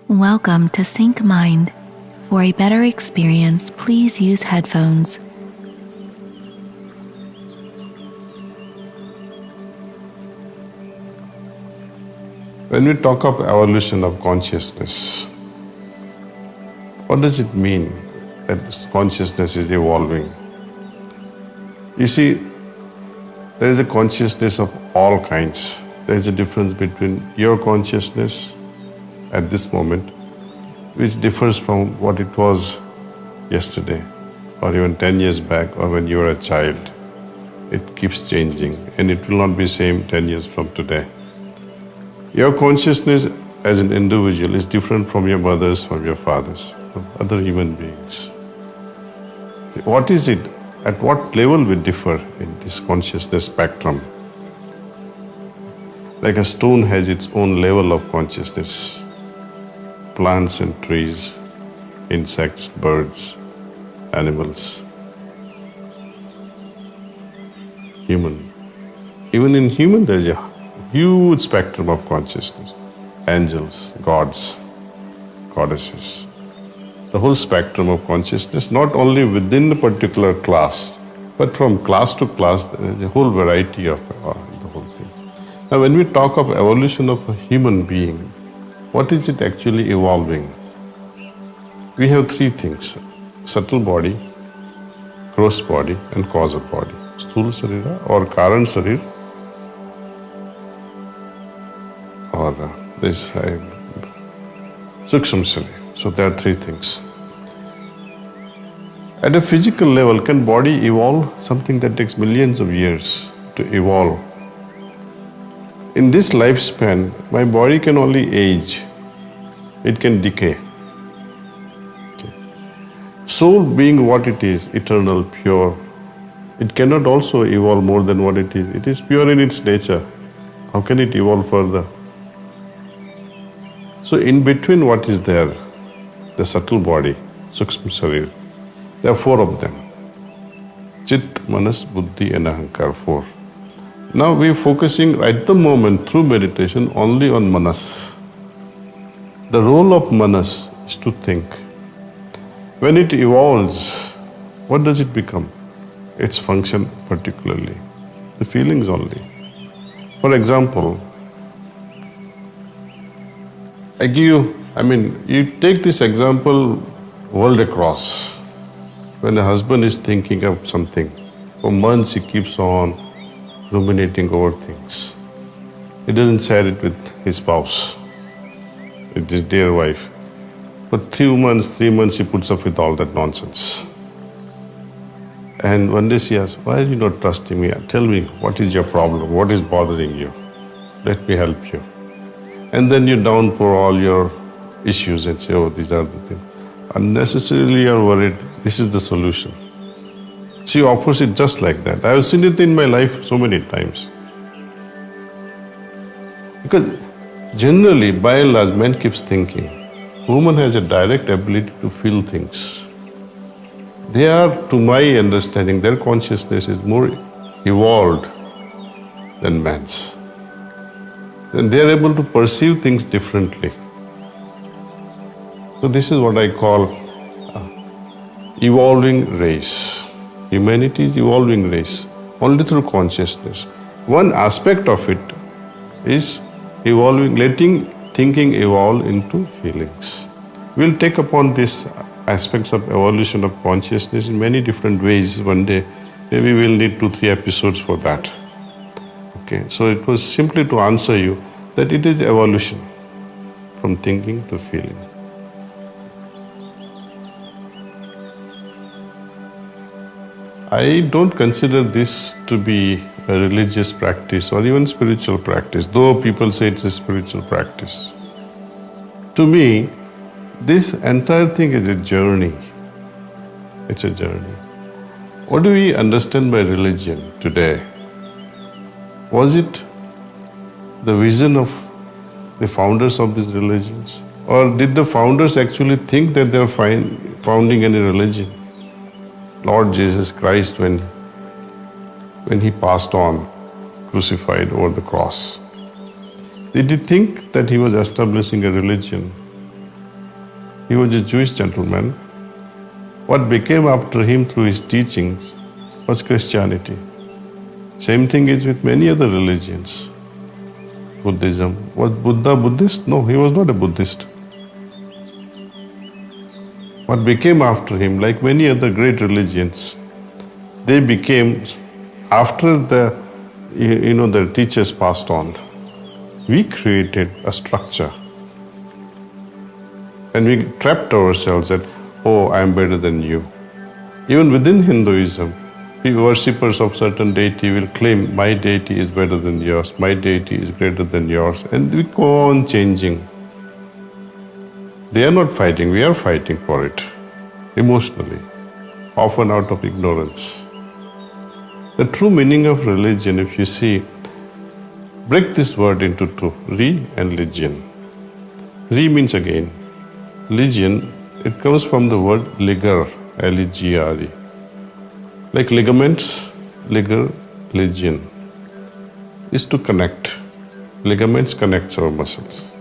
Welcome to Sync Mind. For a better experience, please use headphones. When we talk of evolution of consciousness, what does it mean that consciousness is evolving? You see, there is a consciousness of all kinds. There is a difference between your consciousness at this moment, which differs from what it was yesterday, or even 10 years back, or when you were a child. It keeps changing, and it will not be the same 10 years from today. Your consciousness as an individual is different from your mother's, from your father's, from other human beings. What is it? At what level we differ in this consciousness spectrum? Like a stone has its own level of consciousness. Plants and trees, insects, birds, animals, human. Even in human there is a huge spectrum of consciousness. Angels, gods, goddesses. The whole spectrum of consciousness, not only within a particular class, but from class to class, there is a whole variety of the whole thing. Now, when we talk of evolution of a human being, what is it actually evolving? We have three things: subtle body, gross body, and causal body. Sthula sarira or Karan sarir, or this Sukshma sarir. So there are three things. At a physical level, can body evolve? Something that takes millions of years to evolve. In this lifespan, my body can only age. It can decay. Soul being what it is, eternal, pure, it cannot also evolve more than what it is. It is pure in its nature. How can it evolve further? So in between what is there, the subtle body, Sukshma Sarir, there are four of them. Chit, Manas, Buddhi and Ahankar, four. Now we are focusing at the moment through meditation only on Manas. The role of Manas is to think. When it evolves, what does it become? Its function particularly, the feelings only. For example, you take this example world across. When a husband is thinking of something, for months he keeps on ruminating over things. He doesn't share it with his spouse, with his dear wife. For 3 months he puts up with all that nonsense. And one day she asks, why are you not trusting me? Tell me, what is your problem? What is bothering you? Let me help you. And then you downpour all your issues and say, oh, these are the things. Unnecessarily you are worried. This is the solution. She offers it just like that. I have seen it in my life so many times. Because generally, by and large, man keeps thinking. Woman has a direct ability to feel things. They are, to my understanding, their consciousness is more evolved than man's. And they are able to perceive things differently. So this is what I call evolving race. Humanity is evolving race, only through consciousness. One aspect of it is evolving, letting thinking evolve into feelings. We'll take upon these aspects of evolution of consciousness in many different ways one day. Maybe we'll need 2-3 episodes for that. Okay, so it was simply to answer you that it is evolution from thinking to feeling. I don't consider this to be a religious practice or even spiritual practice, though people say it's a spiritual practice. To me, this entire thing is a journey. It's a journey. What do we understand by religion today? Was it the vision of the founders of these religions? Or did the founders actually think that they were founding any religion? Lord Jesus Christ, when he passed on, crucified over the cross, did he think that he was establishing a religion? He was a Jewish gentleman. What became after him through his teachings was Christianity. Same thing is with many other religions. Buddhism. Was Buddha Buddhist? No, he was not a Buddhist. What became after him, like many other great religions, they became, after their teachers passed on, we created a structure. And we trapped ourselves that, oh, I am better than you. Even within Hinduism, worshippers of certain deity will claim, my deity is better than yours, my deity is greater than yours, and we go on changing. They are not fighting, we are fighting for it, emotionally, often out of ignorance. The true meaning of religion, if you see, break this word into two, re and legion. Re means again. Legion, it comes from the word ligar, L-E-G-R-E. Like ligaments, ligar, legion, is to connect. Ligaments connects our muscles.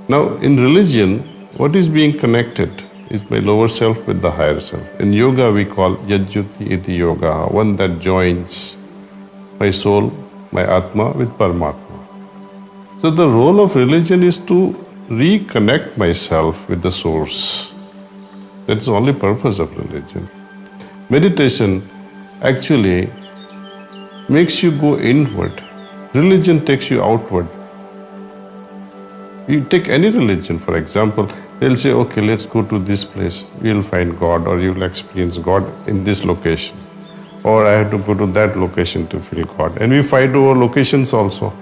Now, in religion, what is being connected is my lower self with the higher self. In yoga, we call yajyuti iti yoga, one that joins my soul, my atma with Paramatma. So the role of religion is to reconnect myself with the source. That's the only purpose of religion. Meditation actually makes you go inward. Religion takes you outward. You take any religion, for example, they'll say, okay, let's go to this place. You'll find God, or you'll experience God in this location. Or I have to go to that location to feel God. And we fight over locations also,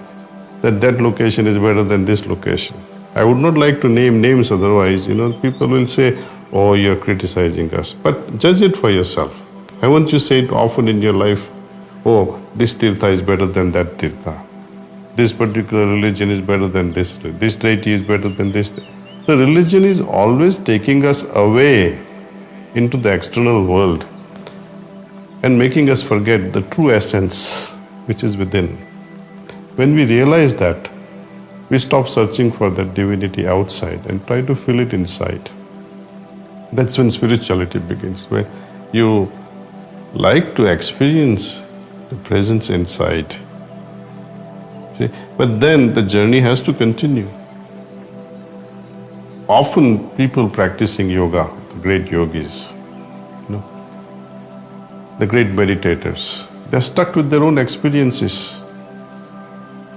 that location is better than this location. I would not like to name names, otherwise, people will say, oh, you're criticizing us. But judge it for yourself. I want you to say it often in your life, oh, this tirtha is better than that tirtha. This particular religion is better than this. This deity is better than this. So religion is always taking us away into the external world and making us forget the true essence which is within. When we realize that, we stop searching for that divinity outside and try to feel it inside. That's when spirituality begins, where you like to experience the presence inside. See? But then the journey has to continue. Often people practicing yoga, the great yogis, the great meditators, they're stuck with their own experiences.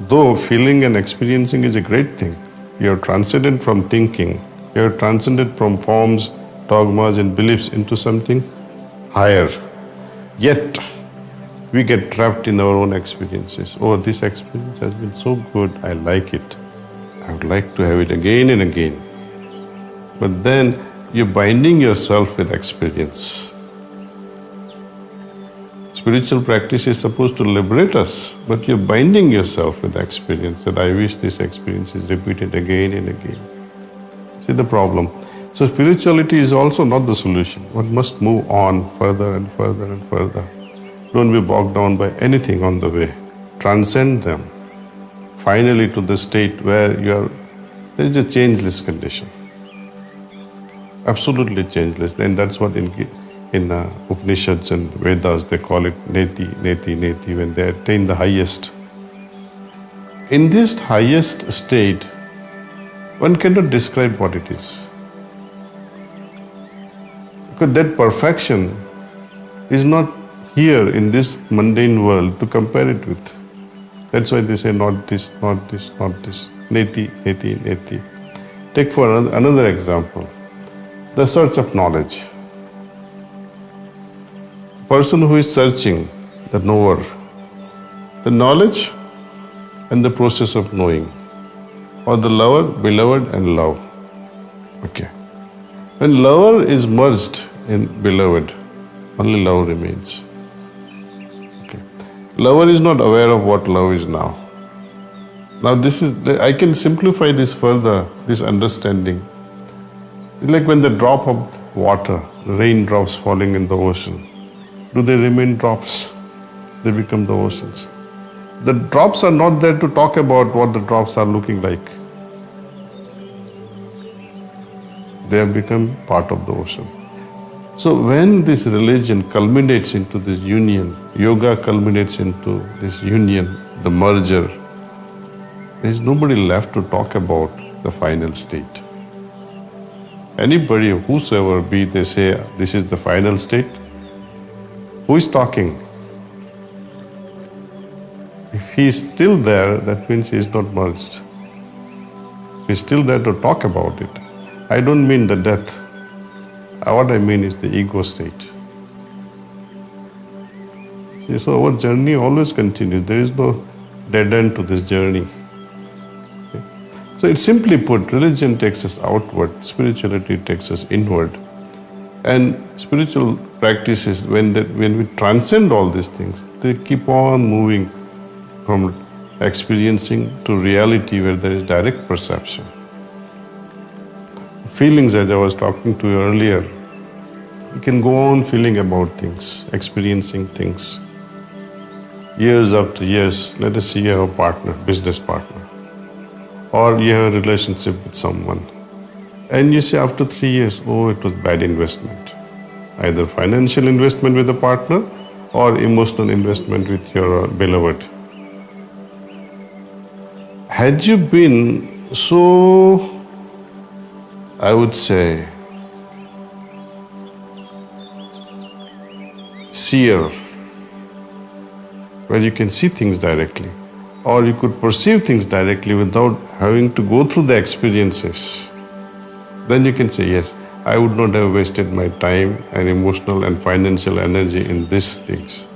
Though feeling and experiencing is a great thing, you're transcendent from thinking, you're transcendent from forms, dogmas and beliefs into something higher. Yet, we get trapped in our own experiences. Oh, this experience has been so good, I like it. I would like to have it again and again. But then, you're binding yourself with experience. Spiritual practice is supposed to liberate us, but you're binding yourself with experience, that I wish this experience is repeated again and again. See the problem? So spirituality is also not the solution. One must move on further and further and further. Don't be bogged down by anything on the way. Transcend them. Finally to the state where there is a changeless condition. Absolutely changeless. Then that's what in Upanishads and Vedas they call it neti, neti, neti, when they attain the highest. In this highest state, one cannot describe what it is. Because that perfection is not here in this mundane world to compare it with. That's why they say not this, not this, not this. Neti, neti, neti. Take for another example, the search of knowledge. Person who is searching, the knower, the knowledge and the process of knowing, or the lover, beloved and love. Okay. When lover is merged in beloved, only love remains. Okay. Lover is not aware of what love is now. Now I can simplify this further, this understanding. It's like when the drop of water, raindrops falling in the ocean. Do they remain drops? They become the oceans. The drops are not there to talk about what the drops are looking like. They have become part of the ocean. So when this religion culminates into this union, yoga culminates into this union, the merger, there is nobody left to talk about the final state. Anybody, whosoever be, they say this is the final state. Who is talking? If he is still there, that means he is not merged. He is still there to talk about it. I don't mean the death. What I mean is the ego state. See, so our journey always continues. There is no dead end to this journey. Okay. So it's simply put, religion takes us outward, spirituality takes us inward. And spiritual practices, when we transcend all these things, they keep on moving from experiencing to reality where there is direct perception. Feelings, as I was talking to you earlier, you can go on feeling about things, experiencing things. Years after years, let us say you have a partner, business partner, or you have a relationship with someone. And you say after 3 years, oh, it was bad investment. Either financial investment with a partner or emotional investment with your beloved. Had you been so, I would say, seer, where you can see things directly, or you could perceive things directly without having to go through the experiences, then you can say, yes, I would not have wasted my time and emotional and financial energy in these things.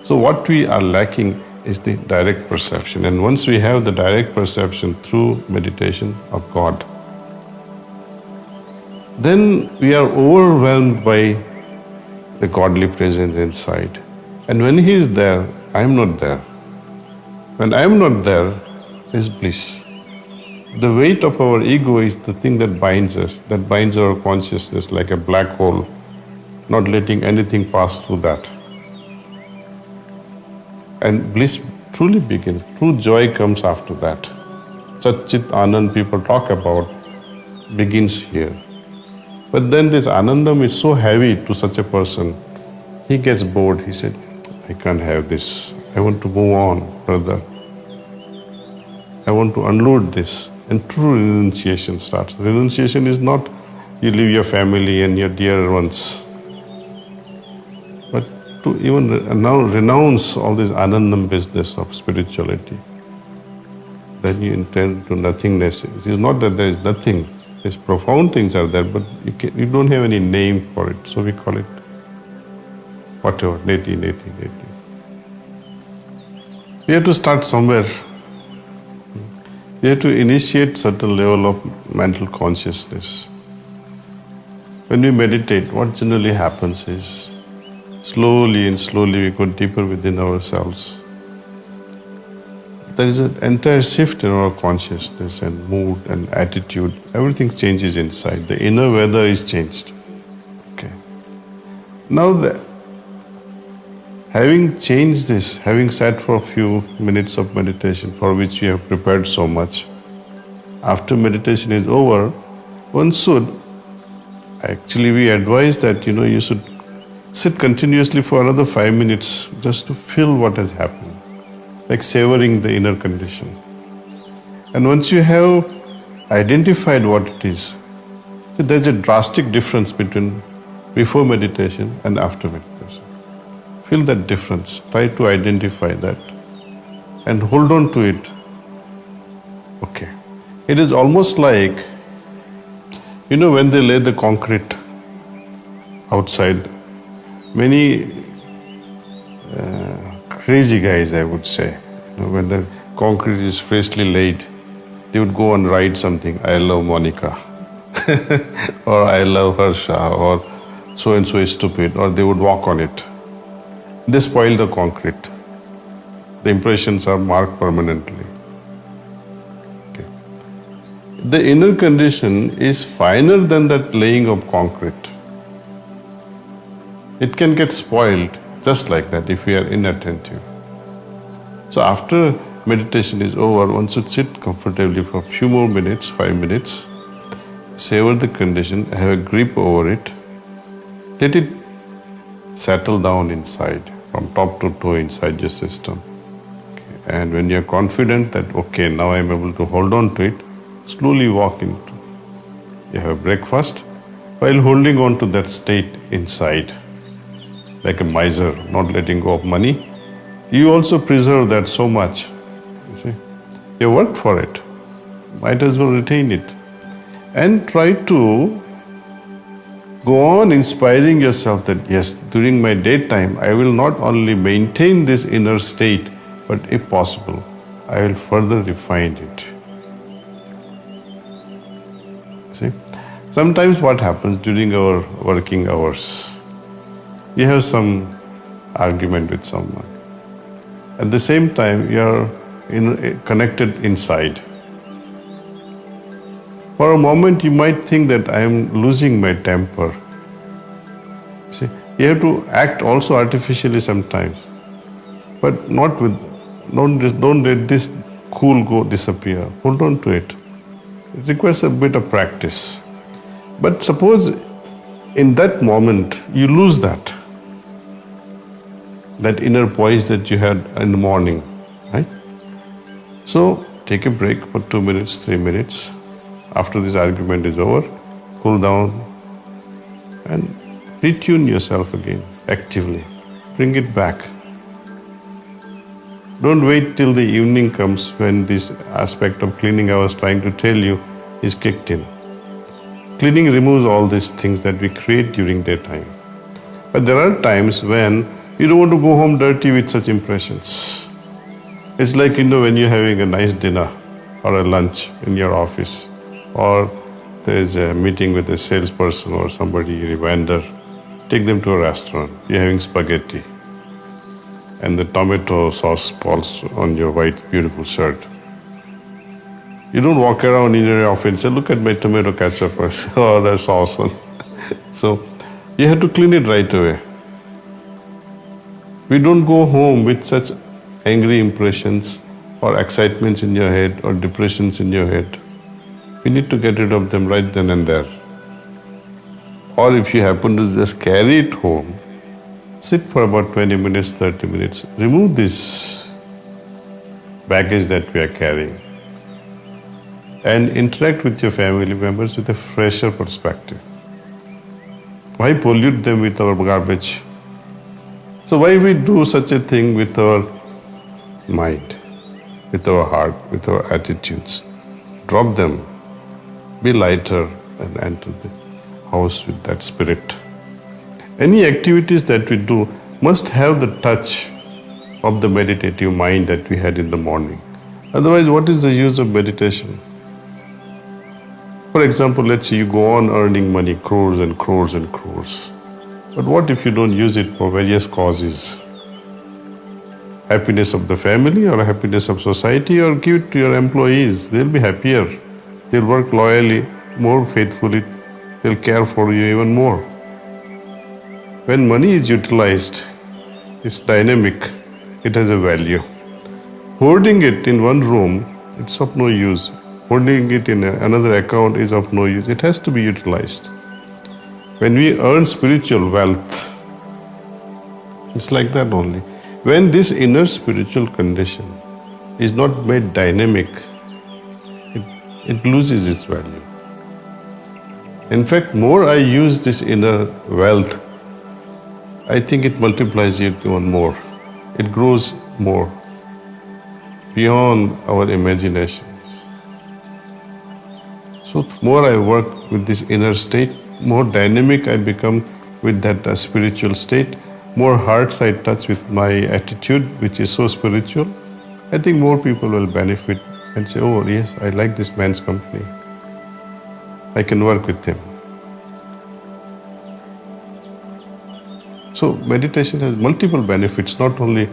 So what we are lacking is the direct perception. And once we have the direct perception through meditation of God, then we are overwhelmed by the godly presence inside. And when He is there, I am not there. When I am not there, is bliss. The weight of our ego is the thing that binds us, that binds our consciousness like a black hole, not letting anything pass through that. And bliss truly begins. True joy comes after that. Satchit Anand people talk about begins here. But then this Anandam is so heavy to such a person, he gets bored. He said, I can't have this. I want to move on, brother. I want to unload this. And true renunciation starts. Renunciation is not you leave your family and your dear ones, but to even now renounce all this Anandam business of spirituality. Then you enter to nothingness. It is not that there is nothing. These profound things are there, but you don't have any name for it. So we call it whatever, neti, neti, neti. We have to start somewhere. We have to initiate certain level of mental consciousness. When we meditate, what generally happens is, slowly and slowly we go deeper within ourselves. There is an entire shift in our consciousness and mood and attitude. Everything changes inside. The inner weather is changed. Okay. Now, having changed this, having sat for a few minutes of meditation for which you have prepared so much, after meditation is over, one should, actually we advise that, you should sit continuously for another 5 minutes just to feel what has happened, like savoring the inner condition. And once you have identified what it is, there's a drastic difference between before meditation and after meditation. Feel that difference. Try to identify that and hold on to it. Okay. It is almost like, when they lay the concrete outside, many crazy guys, I would say, when the concrete is freshly laid, they would go and write something, I love Monica, or I love Harsha, or so-and-so is stupid, or they would walk on it. They spoil the concrete. The impressions are marked permanently. Okay. The inner condition is finer than that laying of concrete. It can get spoiled just like that if we are inattentive. So after meditation is over, one should sit comfortably for a few more minutes, 5 minutes, savor the condition, have a grip over it, let it settle down inside, from top to toe inside your system. Okay. And when you're confident that, okay, now I'm able to hold on to it, slowly walk into. You have breakfast while holding on to that state inside, like a miser, not letting go of money. You also preserve that so much. You see, you worked for it. Might as well retain it. And try to go on inspiring yourself that, yes, during my daytime, I will not only maintain this inner state, but if possible, I will further refine it. See? Sometimes what happens during our working hours, you have some argument with someone. At the same time, you are connected inside. For a moment, you might think that I am losing my temper. See, you have to act also artificially sometimes, but not with. Don't let this cool disappear. Hold on to it. It requires a bit of practice. But suppose in that moment you lose that inner poise that you had in the morning, right? So take a break for 2 minutes, 3 minutes. After this argument is over, cool down and retune yourself again actively. Bring it back. Don't wait till the evening comes when this aspect of cleaning I was trying to tell you is kicked in. Cleaning removes all these things that we create during daytime. But there are times when you don't want to go home dirty with such impressions. It's like, when you're having a nice dinner or a lunch in your office, or there's a meeting with a salesperson or somebody, a vendor, take them to a restaurant. You're having spaghetti, and the tomato sauce falls on your white, beautiful shirt. You don't walk around in your office and say, look at my tomato ketchup or the sauce. So you have to clean it right away. We don't go home with such angry impressions or excitements in your head or depressions in your head. We need to get rid of them right then and there. Or if you happen to just carry it home, sit for about 20 minutes, 30 minutes. Remove this baggage that we are carrying. And interact with your family members with a fresher perspective. Why pollute them with our garbage? So why we do such a thing with our mind, with our heart, with our attitudes? Drop them. Be lighter and enter the house with that spirit. Any activities that we do must have the touch of the meditative mind that we had in the morning. Otherwise, what is the use of meditation? For example, let's say you go on earning money, crores and crores and crores. But what if you don't use it for various causes? Happiness of the family or happiness of society, or give it to your employees. They'll be happier. They'll work loyally, more faithfully. They'll care for you even more. When money is utilized, it's dynamic. It has a value. Hoarding it in one room, it's of no use. Holding it in another account is of no use. It has to be utilized. When we earn spiritual wealth, it's like that only. When this inner spiritual condition is not made dynamic, it loses its value. In fact, more I use this inner wealth, I think it multiplies it even more. It grows more beyond our imaginations. So more I work with this inner state, more dynamic I become with that spiritual state, more hearts I touch with my attitude, which is so spiritual, I think more people will benefit and say, oh yes, I like this man's company. I can work with him. So meditation has multiple benefits, not only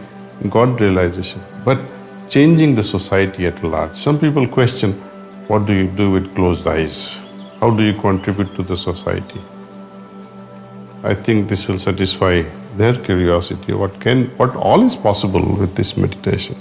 God realization, but changing the society at large. Some people question, what do you do with closed eyes? How do you contribute to the society? I think this will satisfy their curiosity. What all is possible with this meditation.